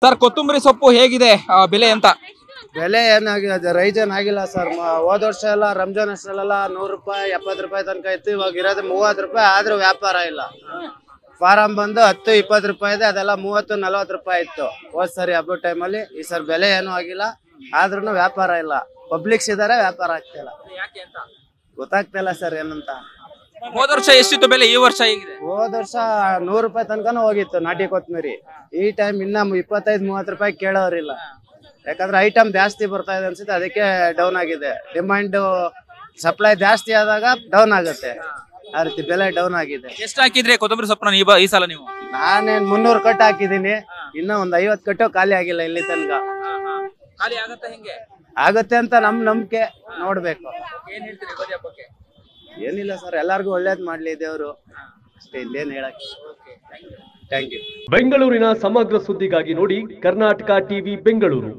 Sir ಕೊತ್ತಂಬರಿ ಸೊಪ್ಪು ಹೇಗಿದೆ ಬೆಲೆ ಅಂತ? ಬೆಲೆ ಏನಾಗಿದೆ, ರೈಸ್ ಏನಾಗಿಲ್ಲ ಸರ್. ಹೋದ ವರ್ಷ ಎಲ್ಲ ರಂಜಾನ್ ಅಷ್ಟರಲ್ಲೆಲ್ಲ 100 ರೂಪಾಯಿ 70 ರೂಪಾಯಿ ತನಕ ಇತ್ತು. ಇವಾಗ ಇರೋದು 30 ರೂಪಾಯಿ, ಆದ್ರೂ ವ್ಯಾಪಾರ ಇಲ್ಲ. ಫಾರಂ ಬಂದು 10-20 ರೂಪಾಯಿ ಇದೆ, ಅದೆಲ್ಲ 30-40 ರೂಪಾಯಿ ಇತ್ತು ಹೋದ್ ಸರಿ ಹಬ್ಬದ ಟೈಮಲ್ಲಿ. ಈ ಸರ್ ಬೆಲೆ ಏನೂ ಆಗಿಲ್ಲ, ಆದ್ರೂ ವ್ಯಾಪಾರ ಇಲ್ಲ. ಪಬ್ಲಿಕ್ಸ್ ಇದಾರೆ, ವ್ಯಾಪಾರ ಆಗ್ತಿಲ್ಲ. ಗೊತ್ತಾಗ್ತಿಲ್ಲ ಸರ್ ಏನಂತ. ಹೋದ ವರ್ಷ ಎಷ್ಟಿತ್ತು ಬೆಲೆ, ಈ ವರ್ಷ ಹೇಗಿದೆ? ಹೋದ ವರ್ಷ 100 ರೂಪಾಯಿ ತನಕನೂ ಹೋಗಿತ್ತು ನಾಟಿ ಕೊತ್ತಂಬರಿ. ಈ ಟೈಮ್ ಇನ್ನ 25-30 ರೂಪಾಯಿ ಕೇಳೋರಿಲ್ಲ. ಯಾಕಂದ್ರೆ ಐಟಮ್ ಜಾಸ್ತಿ ಬರ್ತಾ ಇದೆ ಅನ್ಸುತ್ತೆ, ಅದಕ್ಕೆ ಡೌನ್ ಆಗಿದೆ. ಡಿಮ್ಯಾಂಡ್ ಸಪ್ಲೈ ಜಾಸ್ತಿ ಆದಾಗ ಡೌನ್ ಆಗುತ್ತೆ, ಆ ರೀತಿ ಬೆಲೆ ಡೌನ್ ಆಗಿದೆ. ಎಷ್ಟು ಹಾಕಿದ್ರೆ ಕೊತ್ತಂಬರಿ ಸೊಪ್ಪನ್ನ ಈ ಸಲ ನೀವು? ನಾನೇನ್ 300 ಕಟ್ಟು ಹಾಕಿದೀನಿ, ಇನ್ನ ಒಂದ್ 50 ಕಟ್ಟು ಖಾಲಿ ಆಗಿಲ್ಲ ಇಲ್ಲಿ ತನಕ. ಖಾಲಿ ಆಗತ್ತೆ ಹೆಂಗೆ? ಆಗತ್ತೆ ಅಂತ ನಮ್ ನಂಬಿಕೆ, ನೋಡ್ಬೇಕು. ಏನ್ ಹೇಳ್ತೀರಿ ಯುಗಾದಿ ಹಬ್ಬಕ್ಕೆ? ಏನಿಲ್ಲ ಸರ್, ಎಲ್ಲಾರ್ಗು ಒಳ್ಳೇದ್ ಮಾಡ್ಲಿ ದೇವ್ರು, ಅಷ್ಟೇ. ಇಲ್ಲೇನ್ ಹೇಳಕ್. Thank you. ಬೆಂಗಳೂರಿನ ಸಮಗ್ರ ಸುದ್ದಿಗಾಗಿ ನೋಡಿ ಕರ್ನಾಟಕ ಟಿವಿ ಬೆಂಗಳೂರು.